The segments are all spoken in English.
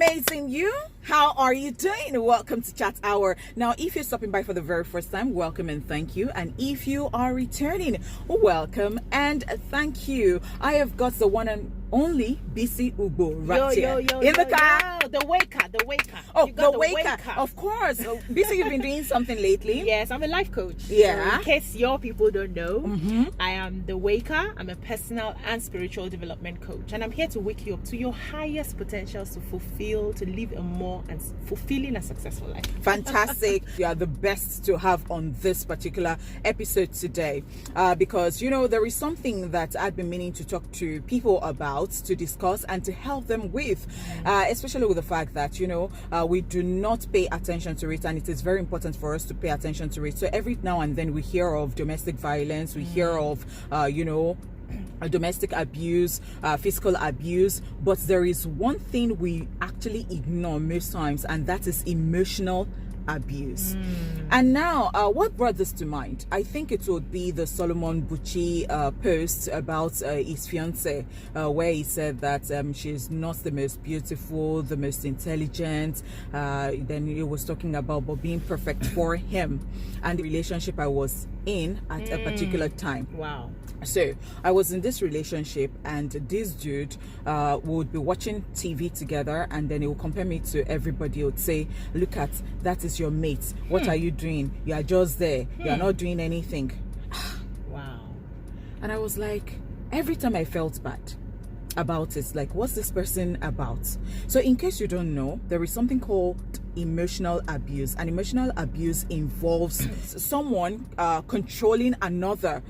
amazing, you? How are you doing? Welcome to Chat Hour. Now, if you're stopping by for the very first time, welcome and thank you. And if you are returning, welcome and thank you. I have got the one and only BC Ubo right here in the car. The waker. Oh, the waker. Of course. BC, you've been doing something lately. Yes, I'm a life coach. Yeah. So in case your people don't know, I am the waker. I'm a personal and spiritual development coach, and I'm here to wake you up to your highest potentials to live a more and fulfilling and successful life. Fantastic. You are the best to have on this particular episode today, because there is something that I've been meaning to talk to people about, to discuss and to help them with, especially with the fact that we do not pay attention to it, and it is very important for us to pay attention to it. So every now and then we hear of domestic violence, we hear of domestic abuse, physical abuse, but there is one thing we actually ignore most times, and that is emotional abuse. And now what brought this to mind? I think it would be the Solomon Bucci post about his fiance, where he said that she's not the most beautiful, the most intelligent. Then he was talking about being perfect for him and the relationship I was in at a particular time. Wow. So I was in this relationship, and this dude would be watching TV together, and then he would compare me to everybody. He would say, look at, that is your mate. What are you doing? You are just there. You are not doing anything. Wow. And I was like, every time I felt bad about it, like, what's this person about? So in case you don't know, there is something called emotional abuse, and emotional abuse involves someone controlling another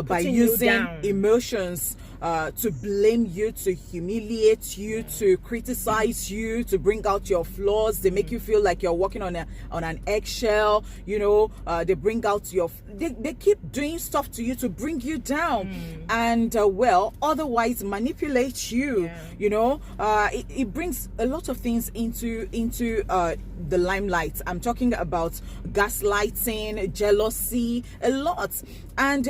by using emotions to blame you, to humiliate you, to criticize you, to bring out your flaws. They make you feel like you're walking on an eggshell. They bring out they keep doing stuff to you to bring you down, and otherwise manipulate you. It brings a lot of things into the limelight. I'm talking about gaslighting, jealousy, a lot. And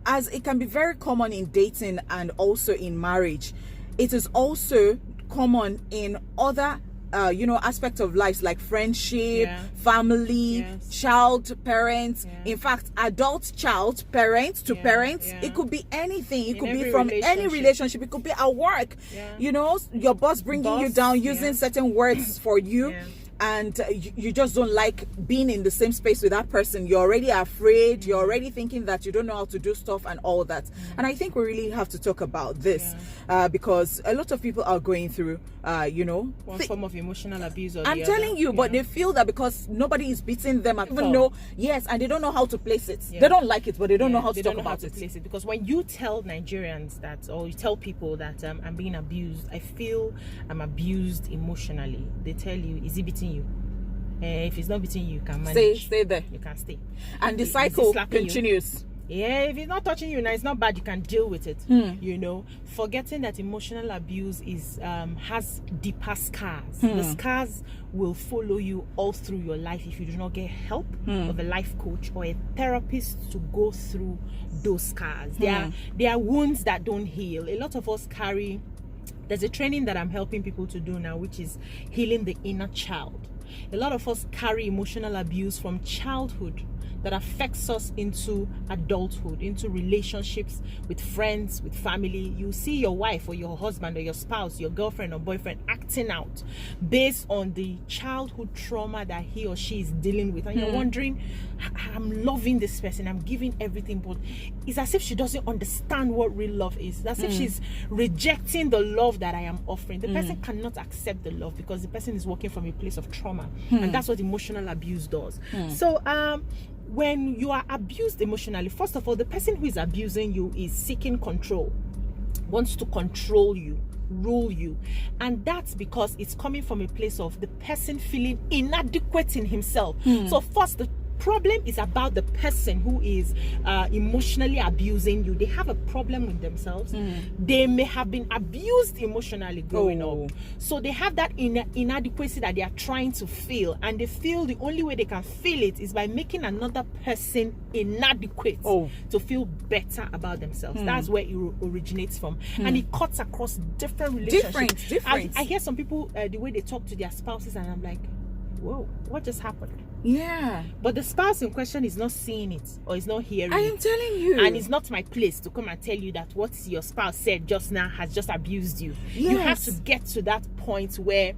as it can be very common in dating and also in marriage, it is also common in other aspects of life, like friendship, family, child, parents. In fact, adult child, parents to parents. It could be anything. It could be from any relationship. It could be at work. Your boss bringing you down, using certain words for you. And you just don't like being in the same space with that person. You're already afraid. You're already thinking that you don't know how to do stuff and all that. And I think we really have to talk about this because a lot of people are going through, one form of emotional abuse or I'm telling you, but they feel that because nobody is beating them, and even know, and they don't know how to place it. They don't like it, but they don't know how to talk about it. Place it. Because when you tell Nigerians that, or you tell people that I'm being abused, I feel I'm abused emotionally, they tell you, is he beating you? If he's not beating you, you can manage. Stay there. You can stay. And the cycle continues. If he's not touching you now, it's not bad. You can deal with it. Forgetting that emotional abuse has deeper scars. The scars will follow you all through your life if you do not get help of a life coach or a therapist to go through those scars. They are wounds that don't heal. A lot of us carry. There's a training that I'm helping people to do now, which is healing the inner child. A lot of us carry emotional abuse from childhood that affects us into adulthood, into relationships with friends, with family. You see your wife or your husband or your spouse, your girlfriend or boyfriend acting out based on the childhood trauma that he or she is dealing with. And you're wondering, I'm loving this person, I'm giving everything, but it's as if she doesn't understand what real love is. It's as if she's rejecting the love that I am offering. The person cannot accept the love because the person is working from a place of trauma. And that's what emotional abuse does. So, when you are abused emotionally, first of all, the person who is abusing you is seeking control, wants to control you, rule you. And that's because it's coming from a place of the person feeling inadequate in himself. So first, the problem is about the person who is emotionally abusing you. They have a problem with themselves. They may have been abused emotionally growing up, so they have that inadequacy that they are trying to feel, and they feel the only way they can feel it is by making another person inadequate to feel better about themselves. That's where it originates from, and it cuts across different relationships. Different. I hear some people the way they talk to their spouses, and I'm like, whoa, what just happened? Yeah. But the spouse in question is not seeing it or is not hearing it. I am telling you. And it's not my place to come and tell you that what your spouse said just now has just abused you. Yes. You have to get to that point where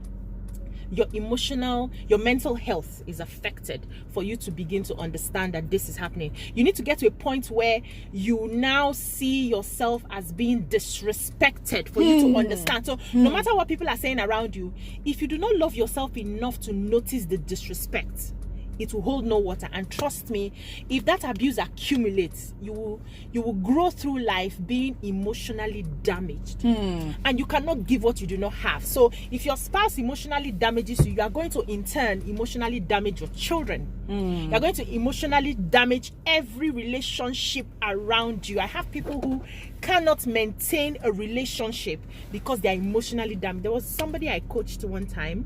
your mental health is affected for you to begin to understand that this is happening. You need to get to a point where you now see yourself as being disrespected for you to understand. So no matter what people are saying around you, if you do not love yourself enough to notice the disrespect, it will hold no water. And trust me, if that abuse accumulates, you will grow through life being emotionally damaged, and you cannot give what you do not have. So if your spouse emotionally damages you, you are going to in turn emotionally damage your children. You're going to emotionally damage every relationship around you. I have people who cannot maintain a relationship because they are emotionally damaged. There was somebody I coached one time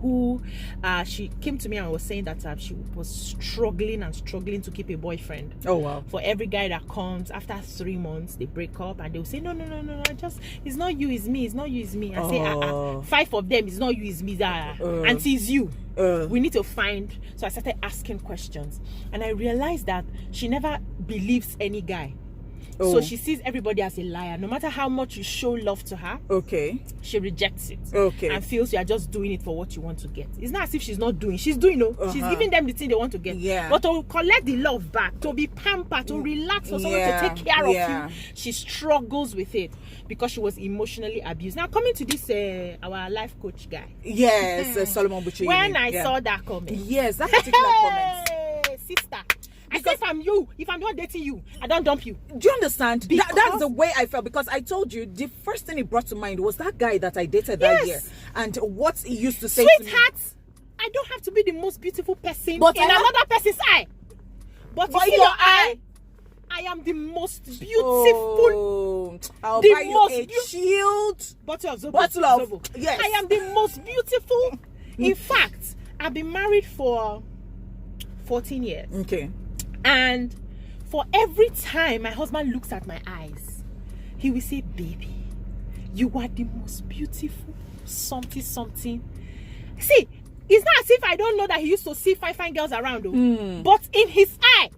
who she came to me and was saying that she was struggling to keep a boyfriend. Oh wow. For every guy that comes, after 3 months they break up, and they'll say no, it's not you, it's me, it's not you, it's me. I say 5 of them, it's not you, it's me, auntie, it's you. We need to find. So I started asking questions, and I realized that she never believes any guy. So she sees everybody as a liar. No matter how much you show love to her, she rejects it. And feels you are just doing it for what you want to get. It's not as if she's not doing. She's doing, she's giving them the thing they want to get. But to collect the love back, to be pampered, to relax, for someone to take care of you, she struggles with it because she was emotionally abused. Now coming to this our life coach guy. Yes, Solomon Butcher. When I saw that comment. Yes, that particular comment. Sister. Because if I'm not dating you, I don't dump you. Do you understand? That's the way I felt, because I told you the first thing it brought to mind was that guy that I dated that year, and what he used to say Sweetheart, to me. I don't have to be the most beautiful person But in another person's eye. But in your eye, I am the most beautiful. I'll buy you a chilled bottle of Zobo. Yes. I am the most beautiful. In fact, I've been married for 14 years. Okay. And for every time my husband looks at my eyes, he will say, baby, you are the most beautiful something. See, it's not as if I don't know that he used to see fine girls around, but in his eye,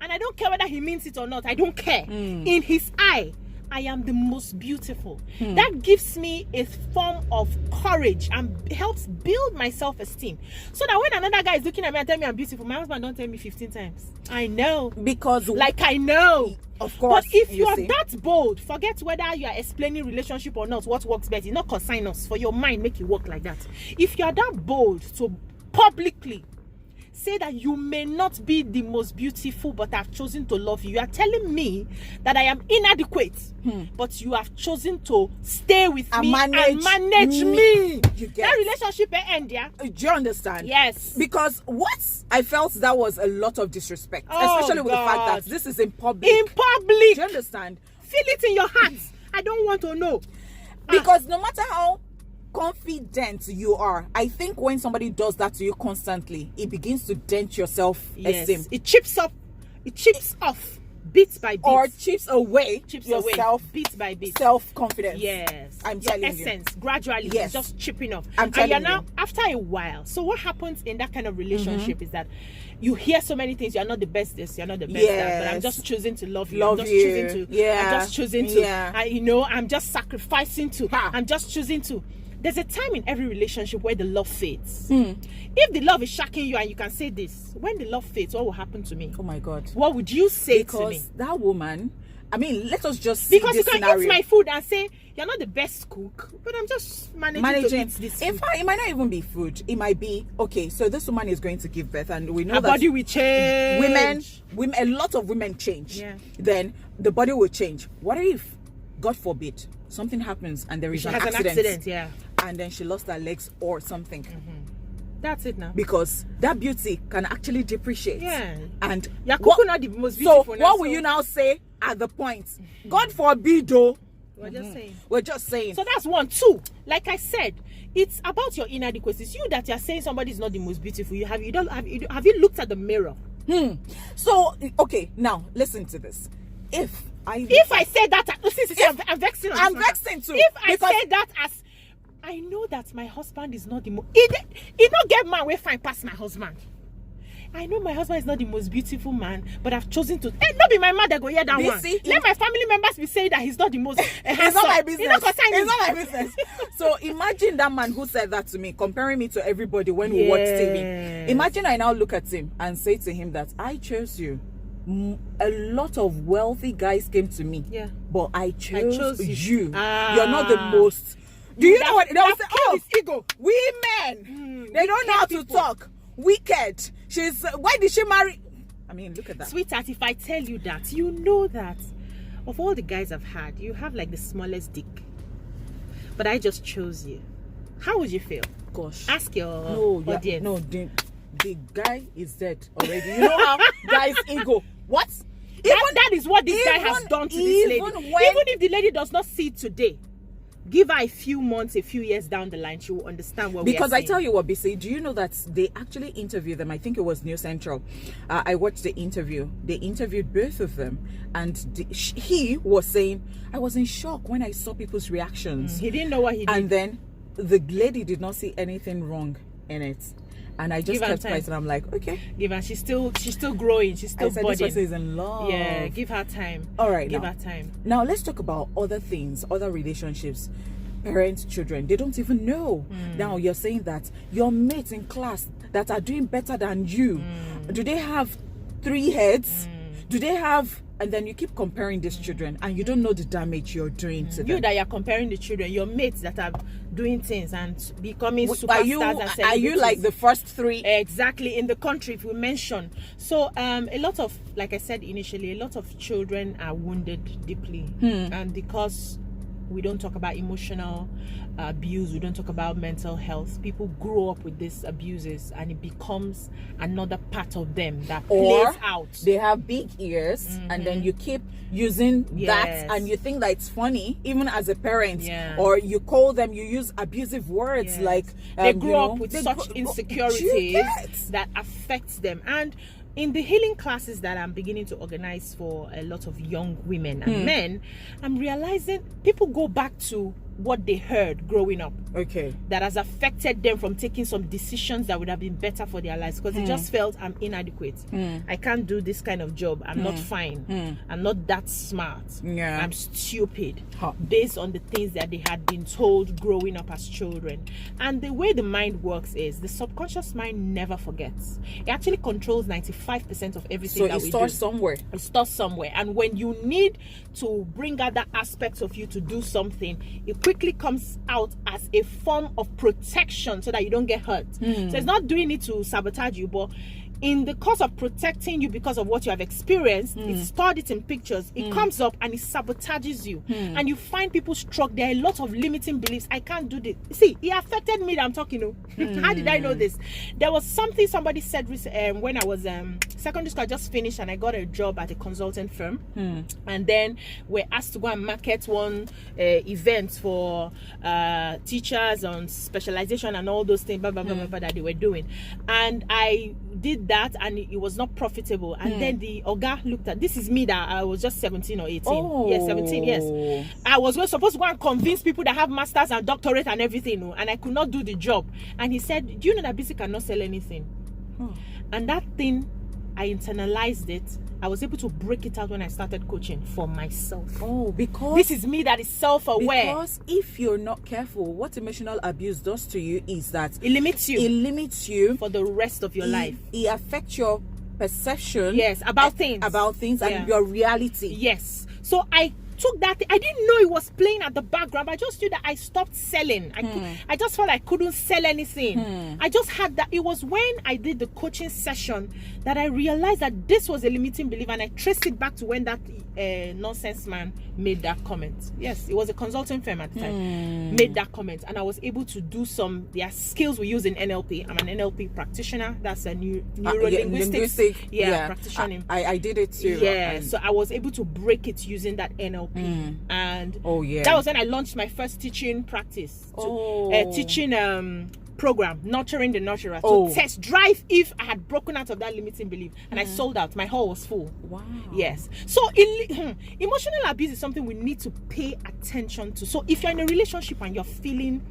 and I don't care whether he means it or not, I don't care. In his eye, I am the most beautiful. That gives me a form of courage and helps build my self-esteem. So that when another guy is looking at me and telling me I'm beautiful, my husband don't tell me 15 times. I know. Because I know. Of course. But if you are that bold, forget whether you are explaining relationship or not, what works best. It's not consign us. For your mind, make it work like that. If you are that bold to publicly say that you may not be the most beautiful, but I've chosen to love you. You are telling me that I am inadequate, but you have chosen to stay with me and manage me. You get that relationship may end, yeah? Do you understand? Yes. Because what I felt, that was a lot of disrespect, especially with the fact that this is in public. In public. Do you understand? Feel it in your heart. I don't want to know. Because no matter how confident you are, I think when somebody does that to you constantly, it begins to dent your self-esteem. It chips off bit by bit, or chips away bit by bit, self-confidence. Yes, I'm telling you, essence gradually is just chipping off. I'm telling you. Now after a while, so what happens in that kind of relationship is that you hear so many things. You're not the best this, you're not the best that, but I'm just choosing to love you. I'm just choosing to I'm just sacrificing to. I'm just choosing to. There's a time in every relationship where the love fades. If the love is shocking you and you can say this, when the love fades, what will happen to me? Oh my God. What would you say to me? Because that woman, I mean, let us just see because this you can scenario. eat my food and say, you're not the best cook, but I'm just managing to eat this food. In fact, it might not even be food. It might be, okay, so this woman is going to give birth, and we know her that body will change. Women, a lot of women change. Yeah. Then the body will change. What if, God forbid, something happens and there is an accident? Yeah. And then she lost her legs or something. That's it now. Because that beauty can actually depreciate. Yeah. And You're not the most so beautiful now, what will you now say at the point? God forbid, though. We're just saying. We're just saying. So that's 1. 2, like I said, it's about your inadequacies. You that you're saying somebody is not the most beautiful. Have you looked at the mirror? So okay, now listen to this. If I say that, I'm vexing. I'm vexing too. If I say that as I know that my husband is not the most. He not get man way fine past my husband. I know my husband is not the most beautiful man, but I've chosen to. Not be my mother go hear that one. Let my family members be saying that he's not the most. It's not my business. It's not my business. So imagine that man who said that to me, comparing me to everybody when we watch TV. Imagine I now look at him and say to him that I chose you. A lot of wealthy guys came to me, but I chose you. You're not the most. Do you know what they will say? Oh, ego. Women, they don't know how to talk. Wicked. Why did she marry? I mean, look at that. Sweetheart, if I tell you that, you know that of all the guys I've had, you have like the smallest dick. But I just chose you. How would you feel? Gosh. Ask your audience. No, the guy is dead already. You know how guys ego. What? That is what this guy has done to this lady. Even if the lady does not see it today, give her a few months, a few years down the line, she will understand what we are saying. Because I tell you what, BC, do you know that they actually interviewed them? I think it was News Central. I watched the interview. They interviewed both of them. And he was saying, I was in shock when I saw people's reactions. He didn't know what he did. And then the lady did not see anything wrong in it. And I just kept quiet, and I'm like, okay. Give her. She's still growing. She's still budding. This person is in love. Yeah, give her time. All right, give her time. Now let's talk about other things, other relationships. Parents, children, they don't even know. Now you're saying that your mates in class that are doing better than you, do they have 3 heads? Do they have? And then you keep comparing these children, and you don't know the damage you're doing to them. You that you're comparing the children, your mates that are doing things and becoming superstars and celebrities. Are you like the first 3? Exactly, in the country, if we mention. So a lot of, like I said initially, a lot of children are wounded deeply, and because we don't talk about emotional abuse, we don't talk about mental health, people grow up with these abuses and it becomes another part of them that plays out. They have big ears, and then you keep using that, and you think that it's funny even as a parent, or you call them, you use abusive words like they grow up with such insecurities that affects them. And in the healing classes that I'm beginning to organize for a lot of young women and men, I'm realizing people go back to what they heard growing up, that has affected them from taking some decisions that would have been better for their lives, because they just felt I'm inadequate. I can't do this kind of job. I'm not fine. I'm not that smart. I'm stupid, based on the things that they had been told growing up as children. And the way the mind works is the subconscious mind never forgets. It actually controls 95% of everything that we do. So it stores somewhere. It stores somewhere. And when you need to bring out that aspect of you to do something, it quickly comes out as a form of protection so that you don't get hurt. So it's not doing it to sabotage you, but in the course of protecting you because of what you have experienced, it stored it in pictures, it comes up and it sabotages you. And you find people struck. There are a lot of limiting beliefs. I can't do this. See, it affected me that I'm talking to. How did I know this? There was something somebody said when I was secondary school. I just finished and I got a job at a consultant firm. And then we're asked to go and market one event for teachers on specialization and all those things that they were doing. And I did that and it was not profitable. And then the Oga looked at, this is me that I was just 17 or 18. Yes, 17, yes. I was supposed to go and convince people that have masters and doctorate and everything, and I could not do the job. And he said, do you know that BC cannot sell anything? And that thing, I internalized it. I was able to break it out when I started coaching for myself. Because this is me that is self-aware. Because if you're not careful, what emotional abuse does to you is that it limits you. It limits you for the rest of your life. It affects your perception. Yes, about things. And your reality. Yes. So I took that thing. I didn't know it was playing at the background. I just knew that I stopped selling. I just felt I couldn't sell anything. I just had that. It was when I did the coaching session that I realized that this was a limiting belief, and I traced it back to when that nonsense man made that comment. Yes, it was a consulting firm at the time, made that comment, and I was able to do some. There are skills we use in NLP. I'm an NLP practitioner. That's a neuro-linguistics practitioner. I did it too. Yeah, so I was able to break it using that NLP, and that was when I launched my first teaching practice, teaching program, Nurturing the Nurturer, to test drive if I had broken out of that limiting belief, and I sold out. My hall was full. Wow. Yes. So emotional abuse is something we need to pay attention to. So if you're in a relationship and you're feeling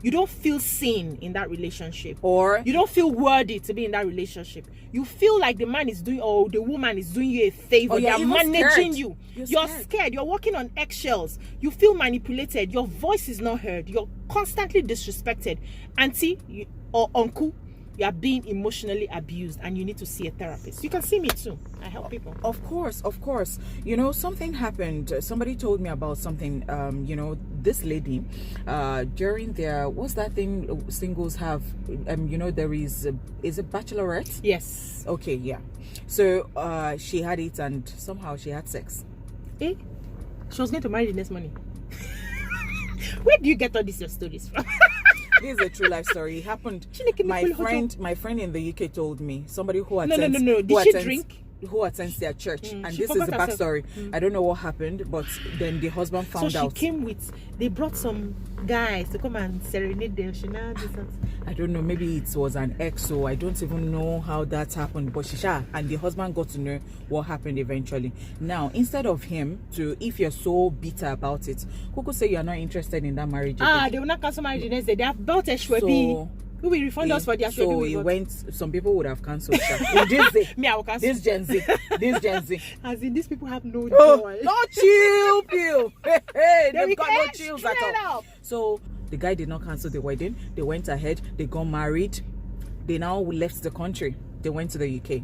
you don't feel seen in that relationship, or you don't feel worthy to be in that relationship, you feel like the man is doing, or the woman is doing you a favor, they're managing you, you're scared, you're walking on eggshells, you feel manipulated, your voice is not heard, you're constantly disrespected, auntie or uncle, you are being emotionally abused, and you need to see a therapist. You can see me too. I help people. Of course. You know, something happened. Somebody told me about something. You know, this lady, during their, what's that thing singles have? You know, there is a Bachelorette? Yes. Okay, yeah. So she had it, and somehow she had sex. She was going to marry the next morning. Where do you get all these your stories from? This is a true life story. It happened. My friend in the UK told me, somebody who attends. No. Did she drink? Who attends their church, and this is the backstory. I don't know what happened, but then the husband found out. So she came with, they brought some guys to come and serenade them. I don't know, maybe it was an ex, so I don't even know how that happened, but and the husband got to know what happened eventually. Now, instead of him to, if you're so bitter about it, who could say you're not interested in that marriage? They will not cancel marriage the next day. They have bought a Shwebi. Who will refund us for their Shwebi? So it went, some people would have cancelled this me, I will cancel. This Gen Z. As in, these people have no joy. No chill pill. They've got no chills at all. So the guy did not cancel the wedding. They went ahead. They got married. They now left the country. They went to the UK.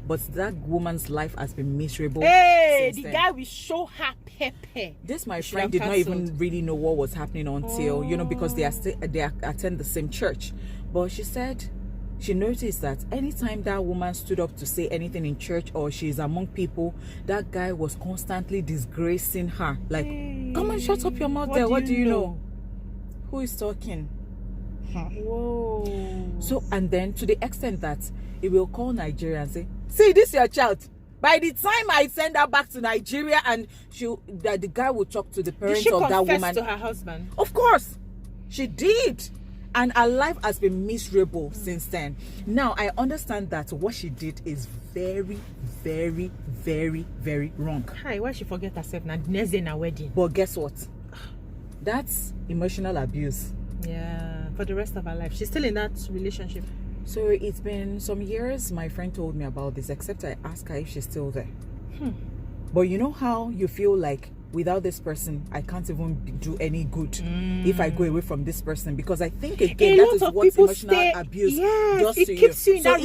But that woman's life has been miserable. The guy will show her pepper. This my friend did not even really know what was happening until, you know, because they attend the same church. But she said she noticed that anytime that woman stood up to say anything in church or she's among people, that guy was constantly disgracing her. Like, come on, shut up your mouth there. What do you know? Who is talking? Whoa. So, and then to the extent that he will call Nigeria and say, see, this is your child. By the time I send her back to Nigeria, and the guy will talk to the parents of that woman. Did she confess to her husband? Of course, she did. And her life has been miserable since then. Now, I understand that what she did is very, very, very, very wrong. Hi, why she forget herself now? Next day in her wedding. But guess what? That's emotional abuse. Yeah, for the rest of her life. She's still in that relationship. So it's been some years. My friend told me about this, except I asked her if she's still there. But you know how you feel like, without this person, I can't even do any good if I go away from this person, because I think again that is what emotional abuse does to you. It keeps you in that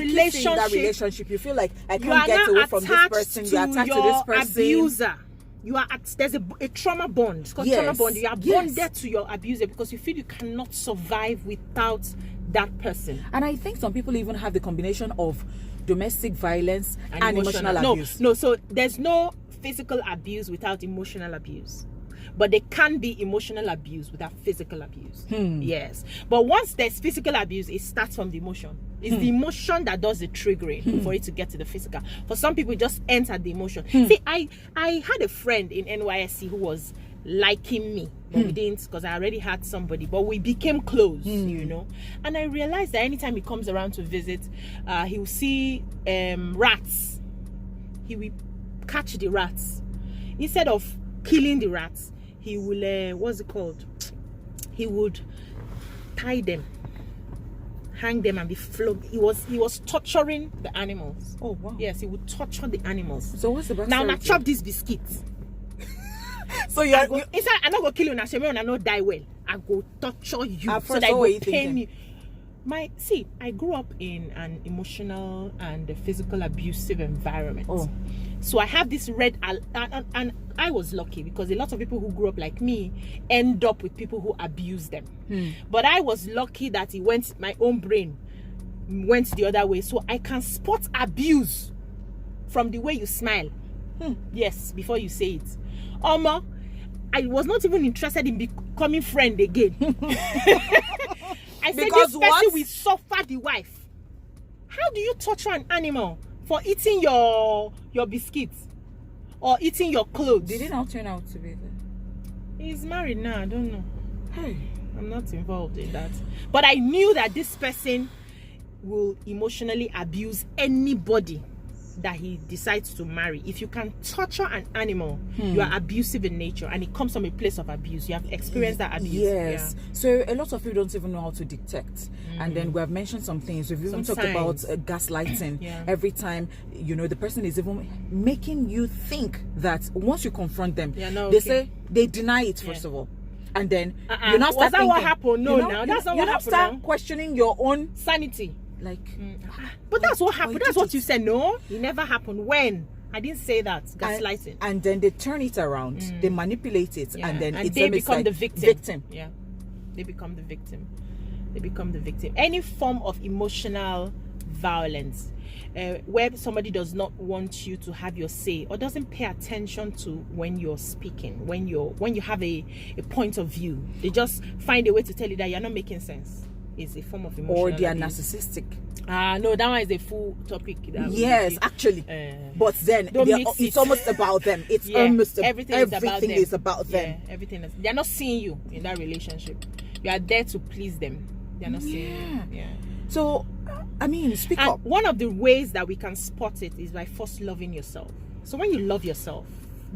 relationship. You feel like I can't get away from this person. You're attached to this person. Abuser. You are there's a trauma bond. It's called trauma bond. You are bonded to your abuser because you feel you cannot survive without that person. And I think some people even have the combination of domestic violence and emotional abuse. No, so there's no physical abuse without emotional abuse, but there can be emotional abuse without physical abuse. Yes, but once there's physical abuse, it starts from the emotion. It's the emotion that does the triggering for it to get to the physical. For some people, it just ends at the emotion. See, I had a friend in NYSC who was liking me, but we didn't, because I already had somebody, but we became close, you know. And I realized that anytime he comes around to visit, he will see rats. He will catch the rats. Instead of killing the rats, he will what's it called, he would tie them, hang them, and be flogged. He was torturing the animals. Oh wow. Yes, he would torture the animals. So what's the backstory? Now chop these biscuits. So I'm not gonna kill you now. I'm not die well. I go torture you so that it will pain you. I grew up in an emotional and physical abusive environment. Oh. So I have this and I was lucky because a lot of people who grew up like me end up with people who abuse them. But I was lucky that my own brain went the other way. So I can spot abuse from the way you smile. Yes, before you say it. Oma, I was not even interested in becoming friend again. I said this person will suffer the wife. How do you torture an animal for eating your biscuits or eating your clothes? Did it not turn out to be that? He's married now. I don't know. Hey, I'm not involved in that. But I knew that this person will emotionally abuse anybody that he decides to marry. If you can torture an animal, you are abusive in nature, and it comes from a place of abuse. You have experienced that abuse. Yes. Yeah. So a lot of people don't even know how to detect. And then we have mentioned some things. We've even talked about gaslighting. Every time, the person is even making you think that once you confront them, they say they deny it first of all. And then you now start thinking, what happened? No, now that's not what happened. You start questioning your own sanity. But that's what happened. That's what you said. No, it never happened. When? I didn't say that. Gaslighting. And then they turn it around. They manipulate it, and then they become the victim. Yeah, they become the victim. They become the victim. Any form of emotional violence, where somebody does not want you to have your say or doesn't pay attention to when you're speaking, when you have a point of view, they just find a way to tell you that you're not making sense. Is a form of emotional or they are abuse. Narcissistic. No, that one is a full topic. Yes, actually. But then it's almost about them. It's almost everything is about them. Yeah, everything is. They're not seeing you in that relationship. You are there to please them. They're not seeing you. Yeah. So, speak up. One of the ways that we can spot it is by first loving yourself. So when you love yourself,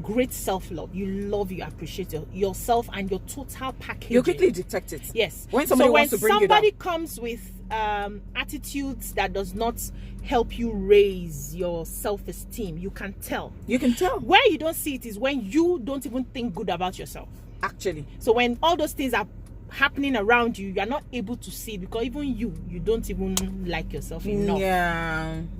great self-love, you appreciate yourself and your total package. You quickly detect it. Yes. When somebody wants to bring you down. Somebody comes with attitudes that does not help you raise your self-esteem, you can tell. Where you don't see it is when you don't even think good about yourself. Actually. So when all those things are happening around you, are not able to see it because even you don't even like yourself enough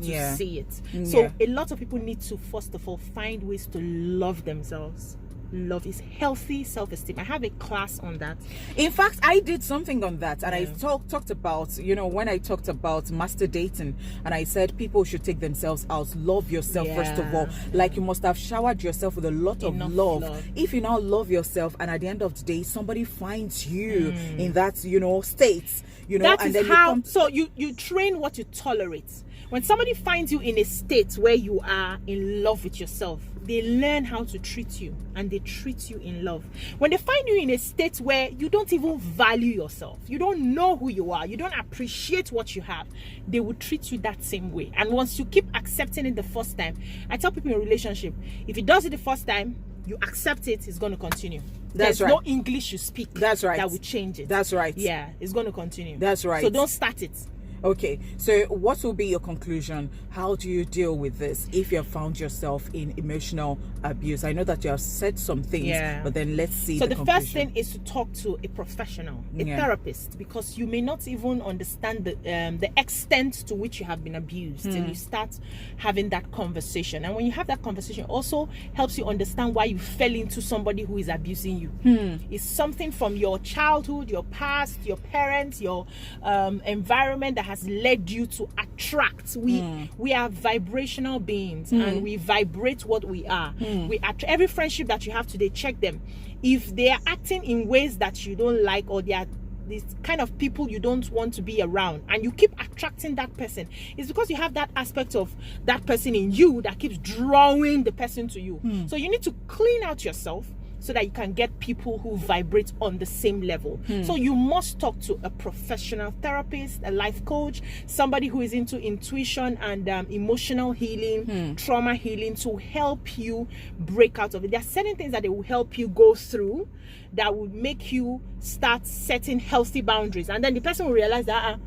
to see it. So a lot of people need to first of all find ways to love themselves. Love is healthy self-esteem. I have a class on that. In fact, I did something on that, and I talked about, when I talked about master dating, and I said people should take themselves out, love yourself first of all. Like you must have showered yourself with a lot of love. If you now love yourself, and at the end of the day, somebody finds you in that, state, that and is then how. So you train what you tolerate. When somebody finds you in a state where you are in love with yourself, they learn how to treat you, and they treat you in love. When they find you in a state where you don't even value yourself, you don't know who you are, you don't appreciate what you have, they will treat you that same way. And once you keep accepting it the first time, I tell people in a relationship, if it does it the first time, you accept it, it's going to continue. There's no English you speak that will change it. That's right. Yeah, it's going to continue. That's right. So don't start it. Okay, so what will be your conclusion? How do you deal with this if you have found yourself in emotional abuse? I know that you have said some things, but then let's see. So the first thing is to talk to a professional, a therapist, because you may not even understand the extent to which you have been abused till you start having that conversation. And when you have that conversation, it also helps you understand why you fell into somebody who is abusing you. It's something from your childhood, your past, your parents, your environment that has led you to attract. We are vibrational beings, and we vibrate what we are. We every friendship that you have today, check them. If they are acting in ways that you don't like, or they are this kind of people you don't want to be around, and you keep attracting that person, it's because you have that aspect of that person in you that keeps drawing the person to you. So you need to clean out yourself so that you can get people who vibrate on the same level. So you must talk to a professional therapist, a life coach, somebody who is into intuition and emotional healing, trauma healing, to help you break out of it. There are certain things that they will help you go through that will make you start setting healthy boundaries, and then the person will realize that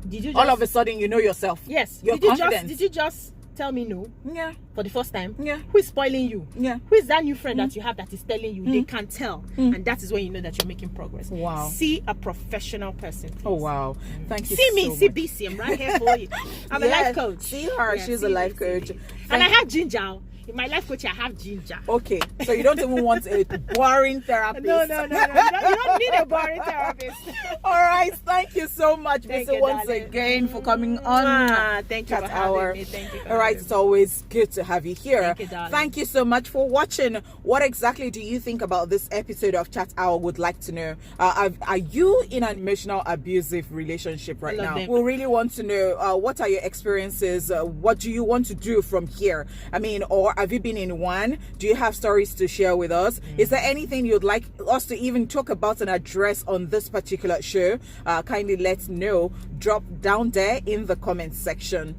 did you just, all of a sudden you know yourself. Yes. You're confident. Did you just tell me no Yeah. for the first time, Yeah. who is spoiling you? Yeah. Who is that new friend that you have that is telling you? They can tell, and that is when you know that you're making progress. Wow. See a professional person. Please. Oh wow. Thank you See so me, much. see BC, I'm right here for you. I'm a life coach. See her, Yeah, she's see a life me, coach. see me. And I have ginger. In my life coach, I have ginger. Okay, so you don't even want a boring therapist. No. You don't need a boring therapist. All right, thank you so much, Thank Missy, you, once darling. again for coming on. Thank you Chat for having Hour. me. Thank you for All right, having it's always good to have you here. Thank you, darling. Thank you so much for watching. What exactly do you think about this episode of Chat Hour? Would like to know. Are you in an emotional abusive relationship right love now? them. We really want to know what are your experiences. What do you want to do from here? I mean, or have you been in one? Do you have stories to share with us? Is there anything you'd like us to even talk about and address on this particular show? Kindly let know. Drop down there in the comment section.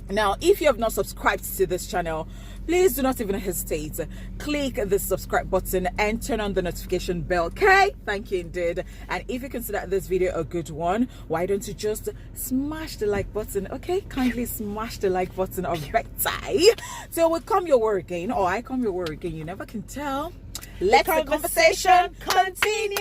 Now, if you have not subscribed to this channel, please do not even hesitate. Click the subscribe button and turn on the notification bell. Okay? Thank you indeed. And if you consider this video a good one, why don't you just smash the like button? Okay? Kindly smash the like button of Betty. So we come your way again, or I come your way again. You never can tell. Let the conversation continue.